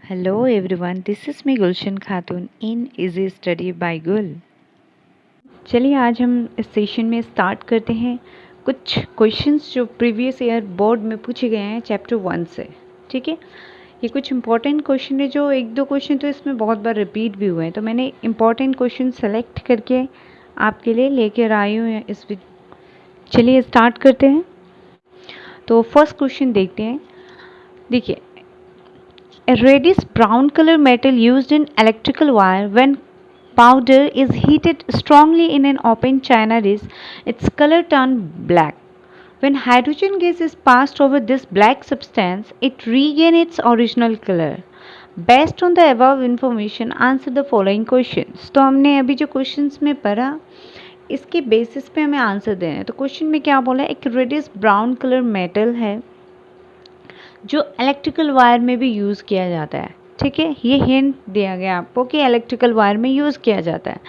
Hello everyone, this is me Gulshan Khatoon in easy study bye गुल। चलिए आज हम इस सेशन में स्टार्ट करते हैं कुछ क्वेश्चंस जो प्रीवियस ईयर बोर्ड में पूछे गए हैं चैप्टर 1 से। ठीक है, ये कुछ इंपॉर्टेंट क्वेश्चन है जो एक दो क्वेश्चन तो इसमें बहुत बार रिपीट भी हुए हैं, तो मैंने इंपॉर्टेंट क्वेश्चन सेलेक्ट करके आपके लिए लेकर आई हूँ इस चलिए स्टार्ट करते हैं। तो फर्स्ट क्वेश्चन देखते हैं। देखिए, a reddish brown color metal used in electrical wire when powder is heated strongly in an open china dish, its color turns black. When hydrogen gas is passed over this black substance, it regains its original color. Based on the above information, answer the following questions. तो हमने अभी जो questions में पढ़ा इसके basis पे हमें answer देना है। तो क्वेश्चन में क्या बोला है, एक रेडिश ब्राउन कलर मेटल है जो इलेक्ट्रिकल वायर में भी यूज़ किया जाता है। ठीक है, ये हिंट दिया गया आपको कि इलेक्ट्रिकल वायर में यूज़ किया जाता है।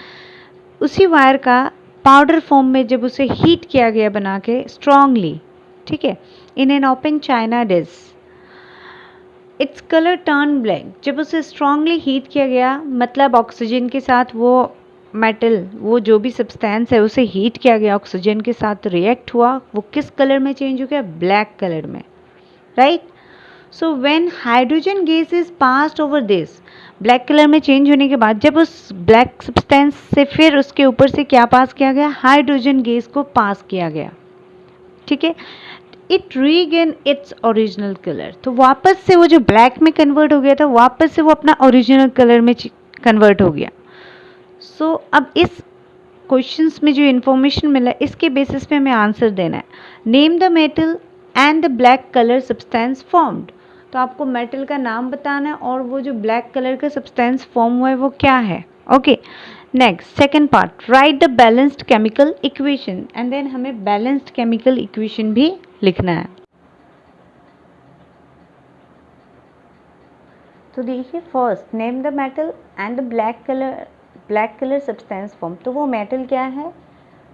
उसी वायर का पाउडर फॉर्म में जब उसे हीट किया गया बना के स्ट्रांगली, ठीक है, in an open China dish, its colour turn black. जब उसे स्ट्रांगली हीट किया गया मतलब ऑक्सीजन के साथ वो मेटल, वो जो भी सब्सटेंस है उसे हीट किया गया, ऑक्सीजन के साथ रिएक्ट हुआ, वो किस कलर में चेंज हो गया, ब्लैक कलर में, right. So when hydrogen gas is passed over this, black colour में चेंज होने के बाद जब उस ब्लैक सब्सटेंस से फिर उसके ऊपर से क्या पास किया गया, हाइड्रोजन गैस को पास किया गया। ठीक है, it regain its original colour. तो वापस से वो जो ब्लैक में कन्वर्ट हो गया था वापस से वो अपना ओरिजिनल कलर में कन्वर्ट हो गया। सो अब इस क्वेश्चंस में जो इन्फॉर्मेशन मिला इसके बेसिस पे हमें आंसर देना है। Name the metal and the black colour substance formed. तो आपको मेटल का नाम बताना है और वो जो ब्लैक कलर का सब्सटेंस फॉर्म हुआ है वो क्या है। Okay, next second part, right the balanced chemical equation, and then हमें बैलेंस्ड केमिकल इक्वेशन भी लिखना है। तो देखिए, first name the metal and the black colour substance form. तो वो मेटल क्या है,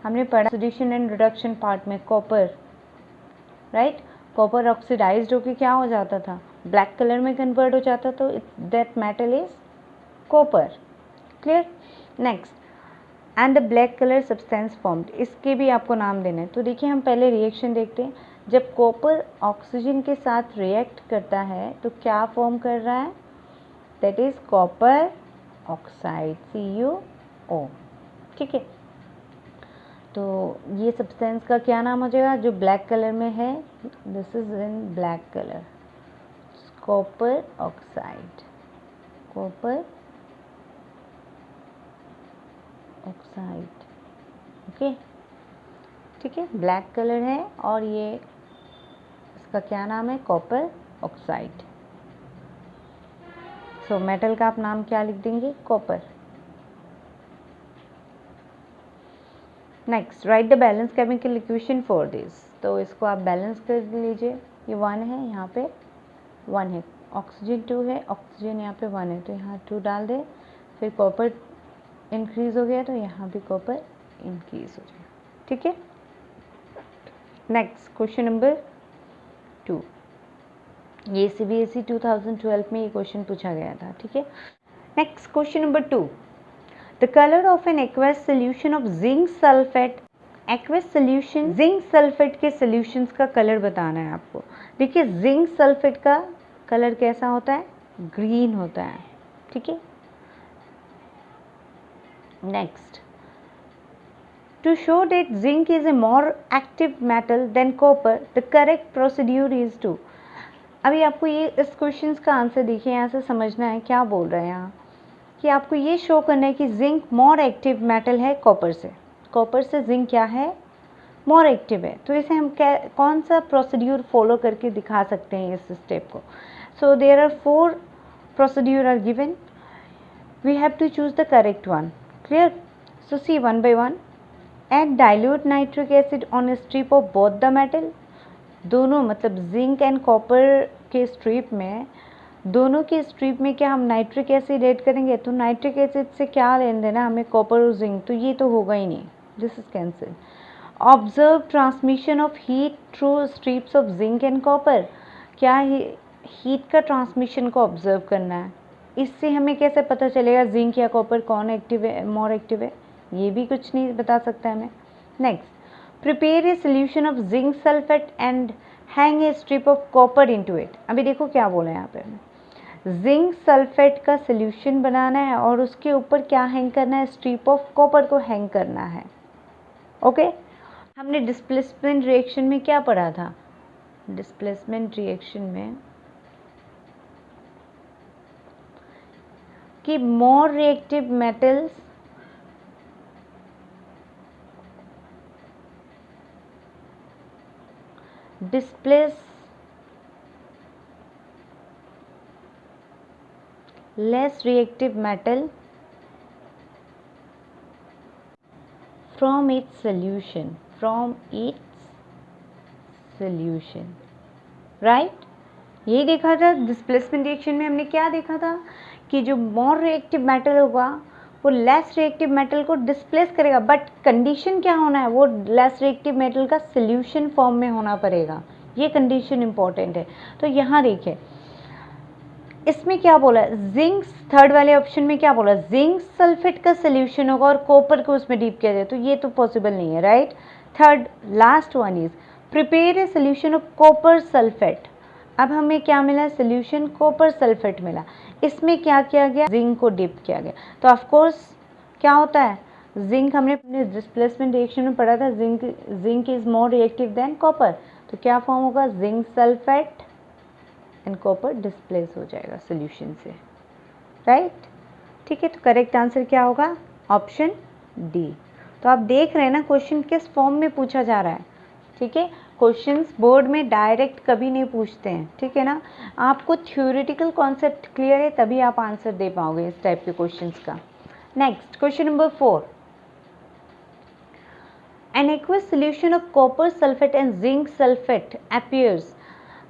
हमने पढ़ा ऑक्सीडेशन एंड रिडक्शन पार्ट में, कॉपर, राइट। कॉपर ऑक्सीडाइज्ड होके क्या हो जाता था, ब्लैक कलर में कन्वर्ट हो जाता, तो that metal is copper. Clear. Next, and the black colour substance formed, इसके भी आपको नाम देना है। तो देखिए, हम पहले रिएक्शन देखते हैं। जब कॉपर ऑक्सीजन के साथ रिएक्ट करता है तो क्या फॉर्म कर रहा है, that is copper oxide, CuO। ठीक है, तो ये सब्सटेंस का क्या नाम हो जाएगा जो ब्लैक कलर में है, this is in black colour, copper oxide, copper oxide. Okay, ठीक है, ब्लैक कलर है और ये इसका क्या नाम है, कॉपर ऑक्साइड। सो मेटल का आप नाम क्या लिख देंगे, copper. Next, right the balance chemical equation for this. तो इसको आप बैलेंस कर लीजिए। ये 1 है, यहाँ पे 1 है, ऑक्सीजन 2 है, ऑक्सीजन यहाँ पे 1 है, तो यहाँ 2 डाल दे। फिर कॉपर इंक्रीज हो गया तो यहाँ भी कॉपर इंक्रीज हो जाएगा। ठीक है, नेक्स्ट क्वेश्चन नंबर 2। ये CBSE 2012 में ये क्वेश्चन पूछा गया था। ठीक है, next question number 2, the colour of an aqueous solution of zinc sulphate. Aqueous solution, zinc sulphate के सोल्यूशंस का कलर बताना है आपको। देखिए, जिंक सल्फेट का कलर कैसा होता है, ग्रीन होता है। ठीक है, next, to show that zinc is a more active metal than copper, the correct procedure is to. अभी आपको ये इस क्वेश्चन का आंसर देखिए, यहाँ से समझना है क्या बोल रहे हैं यहाँ, कि आपको ये शो करना है कि जिंक मोर एक्टिव मेटल है कॉपर से। कॉपर से जिंक क्या है, मोर एक्टिव है। तो इसे हम कौन सा प्रोसीड्यूर फॉलो करके दिखा सकते हैं इस स्टेप को। So there are 4 procedure are given, we have to choose the correct one. Clear. So see 1 by 1, add dilute nitric acid on a strip of both the metal. दोनों मतलब zinc and copper के strip में, दोनों के strip में क्या हम nitric acid add करेंगे, तो नाइट्रिक एसिड से क्या लेन देना हमें, कॉपर और जिंक, तो ये तो होगा ही नहीं, this is cancel. Observe transmission of heat through strips of zinc and copper, क्या हीट का ट्रांसमिशन को ऑब्जर्व करना है। इससे हमें कैसे पता चलेगा जिंक या कॉपर कौन एक्टिव है, मोर एक्टिव है? ये भी कुछ नहीं बता सकता हमें। Next, prepare a solution of zinc sulphate and hang A strip of copper into it. अभी देखो क्या बोला है यहाँ पे हमें, जिंक सल्फेट का सोल्यूशन बनाना है और उसके ऊपर क्या हैंग करना है, स्ट्रिप ऑफ कॉपर को हैंग करना है। ओके, हमने डिस्प्लेसमेंट रिएक्शन में क्या पढ़ा था? डिस्प्लेसमेंट रिएक्शन में कि more reactive metals displace less reactive metal from its solution, right? यही देखा था डिस्प्लेसमेंट रिएक्शन में। हमने क्या देखा था कि जो मोर रिएक्टिव मेटल होगा वो लेस रिएक्टिव मेटल को डिस्प्लेस करेगा, बट कंडीशन क्या होना है, वो लेस रिएक्टिव मेटल का सोल्यूशन फॉर्म में होना पड़ेगा। ये कंडीशन इंपॉर्टेंट है। तो यहाँ देखिए इसमें क्या बोला, जिंक, थर्ड वाले ऑप्शन में क्या बोला, जिंक सल्फेट का सोल्यूशन होगा और कॉपर को उसमें डीप किया जाए, तो ये तो पॉसिबल नहीं है, right? Third last one is prepare a solution of copper sulphate. अब हमें क्या मिला, सोल्यूशन कॉपर सल्फेट मिला। इसमें क्या किया गया, जिंक को डिप किया गया। तो ऑफ कोर्स क्या होता है, जिंक हमने अपने डिस्प्लेसमेंट रिएक्शन में पढ़ा था, zinc is more reactive than copper. तो क्या फॉर्म होगा, zinc sulphate and copper displace हो जाएगा सोल्यूशन से, राइट? ठीक है, तो करेक्ट आंसर क्या होगा, ऑप्शन डी। तो आप देख रहे हैं ना क्वेश्चन किस फॉर्म में पूछा जा रहा है। ठीक है, क्वेश्चंस बोर्ड में डायरेक्ट कभी नहीं पूछते हैं, ठीक है ना? आपको थ्योरेटिकल कॉन्सेप्ट क्लियर है तभी आप आंसर दे पाओगे इस टाइप के क्वेश्चंस का। Next question number 4, an aqueous solution of copper sulphate and zinc sulphate appears.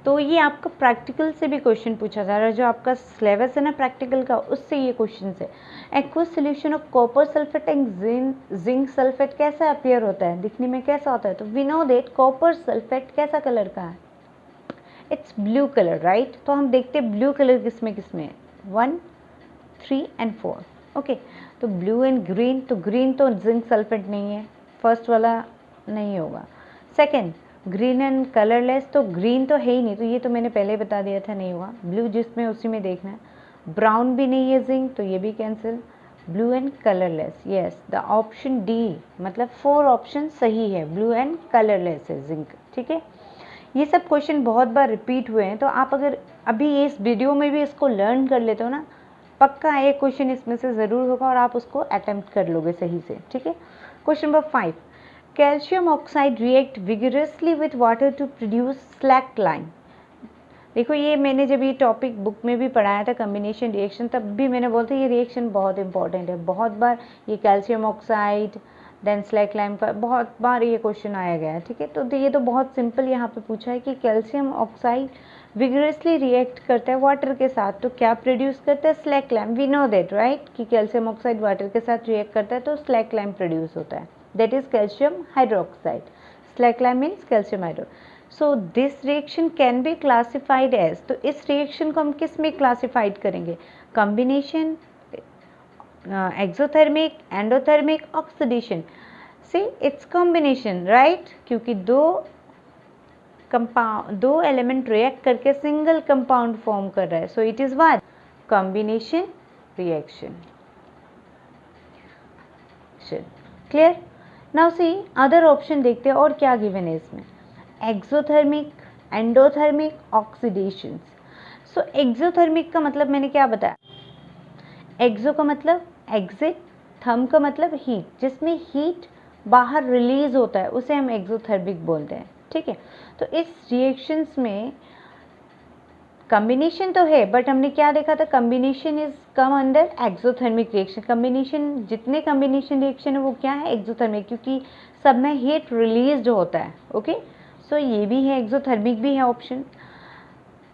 तो ये आपका प्रैक्टिकल से भी क्वेश्चन पूछा जा रहा है, जो आपका सिलेबस है ना प्रैक्टिकल का, उससे ये क्वेश्चन है। Aqueous solution of copper sulphate and zinc sulphate कैसा अपीयर होता है, दिखने में कैसा होता है? तो we know that copper sulphate कैसा कलर का है, इट्स ब्लू कलर, राइट? तो हम देखते हैं ब्लू कलर किसमें किसमें, 1, 3 एंड 4। ओके, तो ब्लू एंड ग्रीन, तो ग्रीन तो जिंक सल्फेट नहीं है, फर्स्ट वाला नहीं होगा। सेकेंड, ग्रीन एंड कलरलेस, तो ग्रीन तो है ही नहीं, तो ये तो मैंने पहले बता दिया था नहीं हुआ। ब्लू जिसमें उसी में देखना है। ब्राउन भी नहीं है जिंक, तो ये भी cancel. Blue and colourless, yes the option D, मतलब 4 ऑप्शन सही है, ब्लू एंड कलरलेस है जिंक। ठीक है, ये सब क्वेश्चन बहुत बार रिपीट हुए हैं, तो आप अगर अभी इस वीडियो में भी इसको लर्न कर लेते हो ना, पक्का एक क्वेश्चन इसमें से ज़रूर होगा और आप उसको अटेम्प्ट कर लोगे सही से। ठीक है, question number 5, calcium oxide react vigorously with water to produce slaked lime. देखो ये मैंने जब ये टॉपिक बुक में भी पढ़ाया था कम्बिनेशन रिएक्शन, तब भी मैंने बोलता ये रिएक्शन बहुत इंपॉर्टेंट है। बहुत बार ये calcium oxide then slaked lime का बहुत बार ये क्वेश्चन आया गया है। ठीक है, तो ये तो बहुत सिंपल यहाँ पे पूछा है कि कैल्शियम ऑक्साइड विगरसली रिएक्ट करता है वाटर के साथ, तो क्या प्रोड्यूस करता है, slaked lime. We know that, right, कि कैल्शियम ऑक्साइड वाटर के साथ रिएक्ट करता है तो स्लैक लाइम प्रोड्यूस होता है, that is calcium hydroxide. Slack lime means calcium hydro. So this reaction can be classified as, तो इस reaction को हम किस में classified करेंगे, combination, exothermic, endothermic, oxidation. See it's combination, right? क्योंकि दो एलिमेंट रिएक्ट करके सिंगल कंपाउंड फॉर्म कर रहा है, so it is what, combination reaction. Clear? Now see other option देखते हैं और क्या गिवन है इसमें, एक्सोथर्मिक, एंडोथर्मिक, ऑक्सीडेशन। सो एक्सोथर्मिक का मतलब मैंने क्या बताया, एक्सो का मतलब एग्जिट, थर्म का मतलब हीट, जिसमें हीट बाहर रिलीज होता है उसे हम एक्सोथर्मिक बोलते हैं। ठीक है, तो इस रिएक्शंस में कॉम्बिनेशन तो है, बट हमने क्या देखा था, combination is come under exothermic reaction. Combination, जितने कॉम्बिनेशन रिएक्शन है वो क्या है, एक्सोथर्मिक, क्योंकि सब में हीट रिलीज होता है। ओके, सो ये भी है, एक्सोथर्मिक भी है ऑप्शन,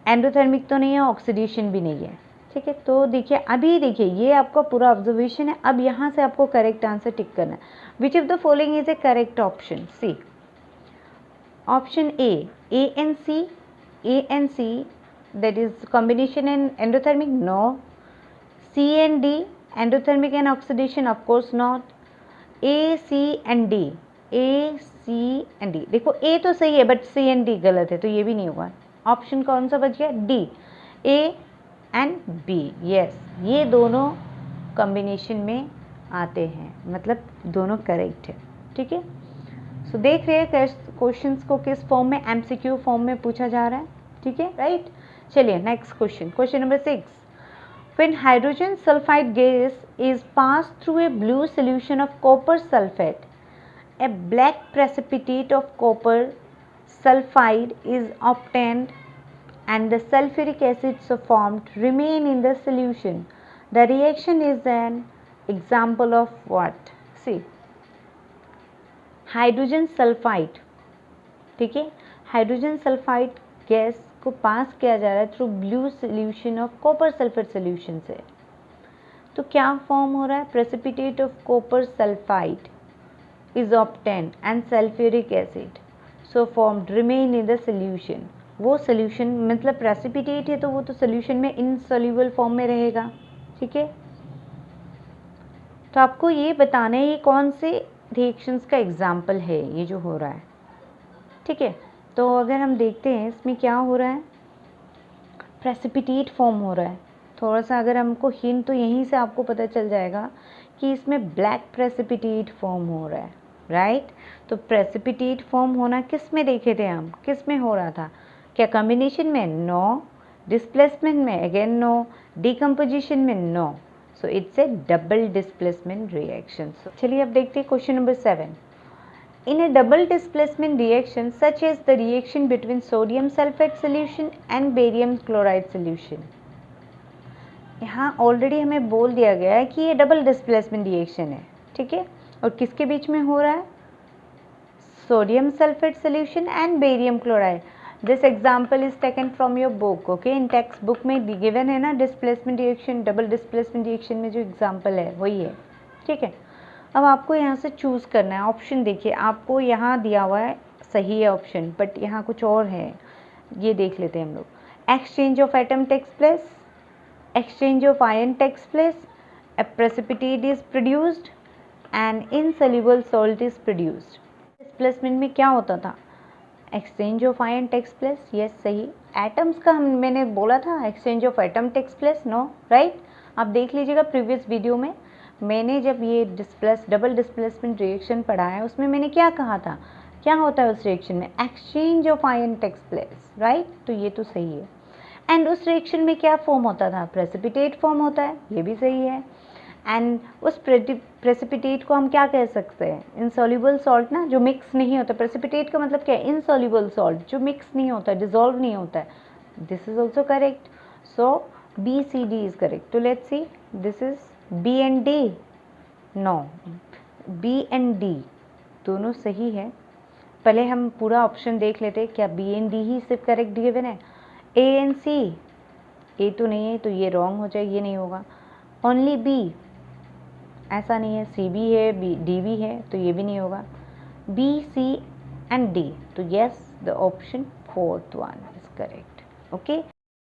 एंडोथर्मिक तो नहीं है, ऑक्सीडेशन भी नहीं है। ठीक है, तो देखिए अभी देखिए ये आपका पूरा ऑब्जर्वेशन है। अब यहाँ से आपको करेक्ट आंसर टिक करना है। Which of the following is a correct option, see option A, ANC that is combination in endothermic? No. C and D, endothermic and oxidation? Of course not. A, C and D, A, C and D. देखो A तो सही है but C and D गलत है, तो ये भी नहीं होगा. ऑप्शन कौन सा बच गया? D, A and B. Yes, ये दोनों कॉम्बिनेशन में आते हैं, मतलब दोनों करेक्ट है. ठीक है, सो देख रहे हैं क्वेश्चंस को किस फॉर्म में, एमसीक्यू फॉर्म में पूछा जा रहा है. ठीक है, राइट. चलिए next question, question number 6. When hydrogen sulfide gas is passed through a blue solution of copper sulfate, a black precipitate of copper sulfide is obtained and the sulfuric acids formed remain in the solution. The reaction is an example of what? See, hydrogen sulphide. ठीक है, hydrogen sulphide gas को पास किया जा रहा है through blue solution of copper sulphate solution से. तो क्या फॉर्म हो रहा है? Precipitate of copper sulphide is obtained and sulphuric acid so formed remain in the solution. वो सोल्यूशन मतलब प्रेसिपिटेट है तो वो तो सोल्यूशन में इनसॉल्युबल फॉर्म में रहेगा. ठीक है, तो आपको ये बताना है ये कौन से रिएक्शंस का एग्जाम्पल है ये जो हो रहा है. ठीक है, तो अगर हम देखते हैं इसमें क्या हो रहा है, प्रेसिपिटेट फॉर्म हो रहा है. थोड़ा सा अगर हमको हिंट, तो यहीं से आपको पता चल जाएगा कि इसमें ब्लैक प्रेसिपिटेट फॉर्म हो रहा है. राइट, तो प्रेसिपिटेट फॉर्म होना किस में देखे थे हम, किस में हो रहा था? क्या कॉम्बिनेशन में? नो. डिस्प्लेसमेंट में? Again no. डिकम्पोजिशन में? No. So it's a double displacement reaction. चलिए अब देखते हैं question number 7. In a double displacement reaction such as the reaction between sodium sulfate solution and barium chloride solution, यहाँ already हमें बोल दिया गया है कि ये डबल डिस्प्लेसमेंट रिएक्शन है. ठीक है, और किसके बीच में हो रहा है? Sodium sulphate solution and barium chloride. This example is taken from your book. Okay, in text book में गिवन है ना displacement reaction, double displacement reaction में जो एग्जाम्पल है वही है. ठीक है, अब आपको यहाँ से चूज़ करना है. ऑप्शन देखिए, आपको यहाँ दिया हुआ है सही है ऑप्शन, बट यहाँ कुछ और है, ये देख लेते हैं हम लोग. Exchange of atom takes place, exchange of ion takes place, a precipitate is produced and insoluble salt is produced. Displacement में क्या होता था? Exchange of ion takes place. Yes, सही. एटम्स का मैंने बोला था exchange of atom takes place. No. Right, आप देख लीजिएगा प्रीवियस वीडियो में मैंने जब ये डबल डिस्प्लेसमेंट रिएक्शन पढ़ा है उसमें मैंने क्या कहा था, क्या होता है उस रिएक्शन में? Exchange of ion takes place. Right, तो ये तो सही है. एंड उस रिएक्शन में क्या फॉर्म होता था? प्रेसिपिटेट फॉर्म होता है, ये भी सही है. एंड उस प्रेसिपिटेट को हम क्या कह सकते हैं? इनसॉल्युबल सॉल्ट ना, जो मिक्स नहीं होता. प्रेसिपिटेट का मतलब क्या है? इनसॉल्युबल सॉल्ट, जो मिक्स नहीं होता, डिजॉल्व नहीं होता है. This is also correct. So B C D is correct. तो let's see, this is B and D. No, B and D दोनों सही है. पहले हम पूरा ऑप्शन देख लेते हैं, क्या B and D ही सिर्फ करेक्ट गिवन है? A and C, A तो नहीं है तो ये रॉन्ग हो जाए, ये नहीं होगा. ओनली B, ऐसा नहीं है. C भी है, D भी है, तो ये भी नहीं होगा. B, C and D, तो yes, the option fourth one is correct. Okay,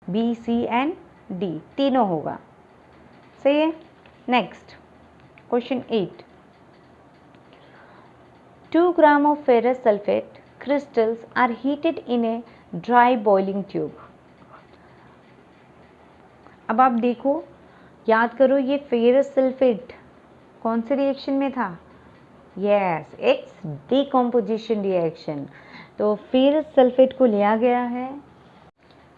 B, C and D तीनों होगा. सही है. Next, question 8. 2 gram of ferrous sulfate crystals are heated in a dry boiling tube. अब आप देखो, याद करो, ये फेरस सल्फेट कौन से रिएक्शन में था? Yes, it's decomposition reaction. तो फेरस सल्फेट को लिया गया है.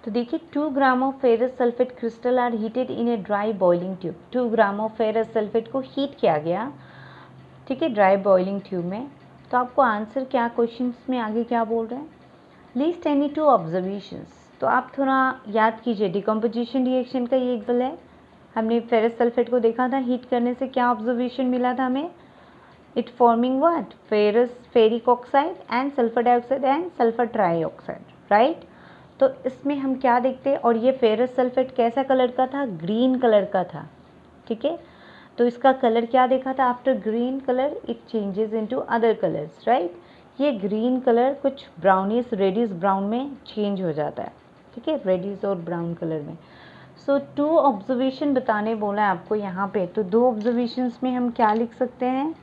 तो देखिए, 2 gram of ferrous sulphate crystal are heated in a dry boiling tube. 2 gram of ferrous sulphate को हीट किया गया. ठीक है, ड्राई बॉइलिंग ट्यूब में. तो आपको आंसर क्या क्वेश्चन में आगे क्या बोल रहे हैं? List any 2 observations. तो आप थोड़ा याद कीजिए, डिकम्पोजिशन रिएक्शन का ये एग्जाम्पल है. हमने फेरस सल्फेट को देखा था, हीट करने से क्या ऑब्जर्वेशन मिला था हमें? It forming what? Ferric oxide and sulphur dioxide and sulphur trioxide. Right, तो इसमें हम क्या देखते हैं? और ये फेरस सल्फेट कैसा कलर का था? ग्रीन कलर का था. ठीक है, तो इसका कलर क्या देखा था? After green colour it changes into other colours. Right, ये ग्रीन कलर कुछ ब्राउनिश रेडिश ब्राउन में चेंज हो जाता है. ठीक है, रेडिश और ब्राउन कलर में। सो 2 ऑब्जर्वेशन बताने बोला है आपको यहाँ पे, तो 2 ऑब्जर्वेशंस में हम क्या लिख सकते हैं,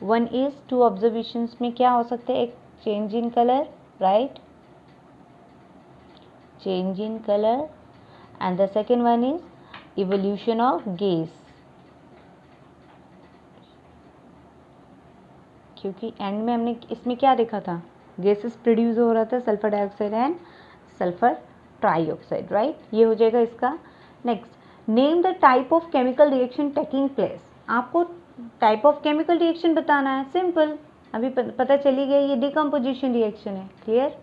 1 इज 2 ऑब्जर्वेशंस में क्या हो सकते हैं, एक change in colour, right, change in colour, and the second one is evolution of gas, क्योंकि एंड में हमने इसमें क्या देखा था, गैसेस प्रोड्यूस हो रहा था, sulphur dioxide and sulphur trioxide, right, ये हो जाएगा इसका। Next, name the type of chemical reaction taking place, आपको टाइप ऑफ केमिकल रिएक्शन बताना है, सिंपल, अभी पता चली गया ये डिकम्पोजिशन रिएक्शन है, क्लियर,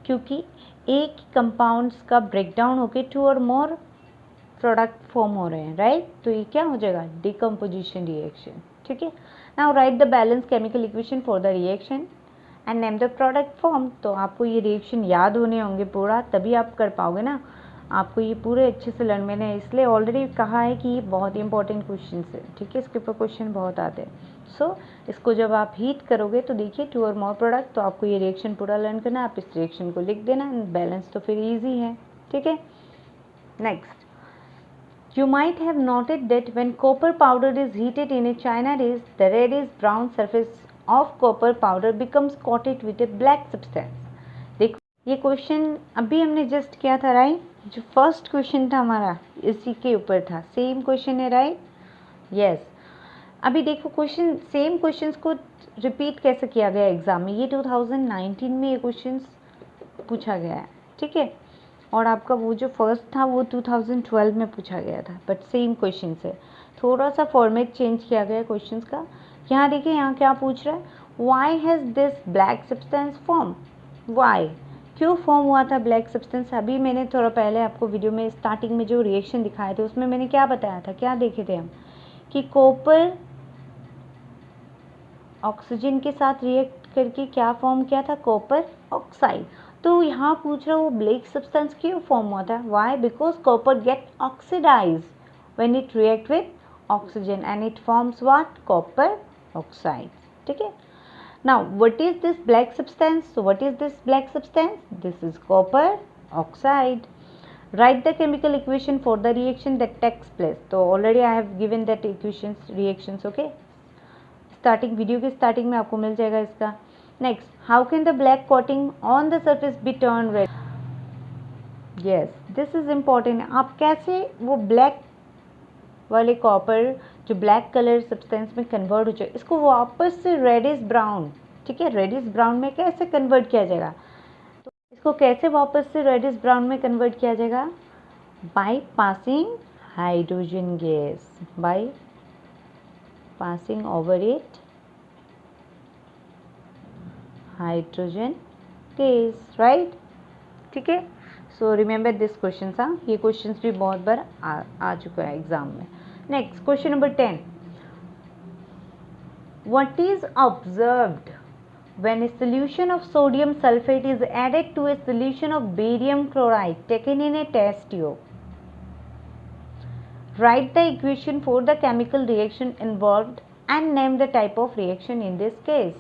क्योंकि एक कंपाउंड्स का ब्रेकडाउन होके 2 और मोर प्रोडक्ट फॉर्म हो रहे हैं, राइट, तो ये क्या हो जाएगा, डिकम्पोजिशन रिएक्शन, ठीक है। Now right the balance chemical equation for the reaction and name the product form, तो आपको ये रिएक्शन याद होने होंगे पूरा, तभी आप कर पाओगे ना, आपको ये पूरे अच्छे से लर्न, मैंने इसलिए ऑलरेडी कहा है कि ये बहुत इंपॉर्टेंट क्वेश्चन है, ठीक है, इसके ऊपर क्वेश्चन बहुत आते हैं। सो इसको जब आप हीट करोगे तो देखिए 2 और मोर प्रोडक्ट, तो आपको ये रिएक्शन पूरा लर्न करना है, आप इस रिएक्शन को लिख देना, बैलेंस तो फिर ईजी है, ठीक है। Next, you might have noted that when copper powder is heated in a china dish, the reddish brown surface of copper powder becomes coated with a black substance. देखो ये क्वेश्चन अभी हमने just किया था, right, जो first question था हमारा इसी के ऊपर था, सेम क्वेश्चन है, राइट, यस। अभी देखो क्वेश्चन, सेम क्वेश्चंस को रिपीट कैसे किया गया एग्जाम में, ये 2019 में ये क्वेश्चंस पूछा गया है, ठीक है, और आपका वो जो फर्स्ट था वो 2012 में पूछा गया था, बट सेम क्वेश्चन है, थोड़ा सा फॉर्मेट चेंज किया गया क्वेश्चंस का। यहाँ देखिए, यहाँ क्या पूछ रहा है, why has this black substance form, why, क्यों फॉर्म हुआ था ब्लैक सब्सटेंस। अभी मैंने थोड़ा पहले आपको वीडियो में स्टार्टिंग में जो रिएक्शन दिखाए थे उसमें मैंने क्या बताया था, क्या देखे थे हम, कि कॉपर ऑक्सीजन के साथ रिएक्ट करके क्या फॉर्म किया था, कॉपर ऑक्साइड। तो यहाँ पूछ रहा है वो ब्लैक सब्सटेंस क्यों फॉर्म हुआ था, why, because copper get oxidize when it react with oxygen and it forms what, copper oxide, ठीक है। Now what is this black substance, so what is this black substance, this is copper oxide. Right the chemical equation for the reaction that takes place, तो already I have given that equations, reactions, okay, starting video के starting में आपको मिल जाएगा इसका। Next, how can the black coating on the surface be turn red, yes this is important, आप कैसे वो ब्लैक वाले कॉपर जो ब्लैक कलर सब्सटेंस में कन्वर्ट हो जाए, इसको वापस से रेडिश ब्राउन, ठीक है, रेडिश ब्राउन में कैसे कन्वर्ट किया जाएगा, तो इसको कैसे वापस से रेडिश ब्राउन में कन्वर्ट किया जाएगा, by passing hydrogen gas, by passing over it hydrogen gas, right, ठीक है। सो रिमेंबर दिस क्वेश्चन, हाँ ये क्वेश्चन भी बहुत बार आ चुका है एग्जाम में। Next question number 10, what is observed when a solution of sodium sulfate is added to a solution of barium chloride taken in a test tube, write the equation for the chemical reaction involved and name the type of reaction in this case।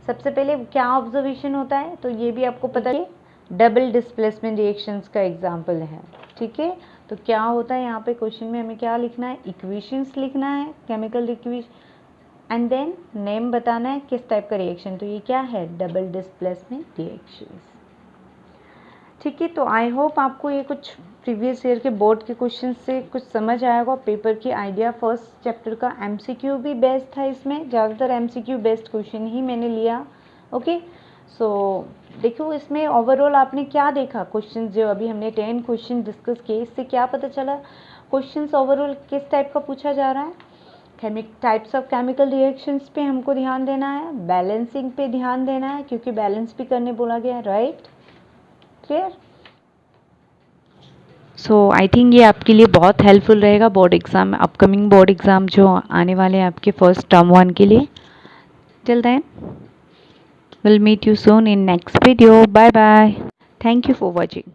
सबसे पहले क्या observation होता है, तो ये भी आपको पता है, डबल डिस्प्लेसमेंट रिएक्शंस का एग्जांपल है, ठीक है। तो क्या होता है यहाँ पे क्वेश्चन में हमें क्या लिखना है, इक्वेशंस लिखना है, chemical equation, and then name बताना है किस टाइप का रिएक्शन, तो ये क्या है, डबल डिस्प्लेसमेंट रिएक्शंस, ठीक है। तो आई होप आपको ये कुछ प्रीवियस ईयर के बोर्ड के क्वेश्चन से कुछ समझ आया होगा, पेपर की आइडिया फर्स्ट चैप्टर का एमसीक्यू भी बेस्ट था, इसमें ज़्यादातर एमसीक्यू बेस्ड क्वेश्चन ही मैंने लिया, ओके। सो देखो इसमें ओवरऑल आपने क्या देखा, क्वेश्चन जो अभी हमने 10 क्वेश्चन डिस्कस किए, इससे क्या पता चला, क्वेश्चंस ओवरऑल किस टाइप का पूछा जा रहा है, टाइप्स ऑफ केमिकल रिएक्शंस पे हमको ध्यान देना है, बैलेंसिंग पे ध्यान देना है, क्योंकि बैलेंस भी करने बोला गया है, right, clear. So I think ये आपके लिए बहुत हेल्पफुल रहेगा board exam, upcoming board exam जो आने वाले हैं आपके फर्स्ट टर्म 1 के लिए। Till then will meet you soon in next video, bye bye, thank you for watching.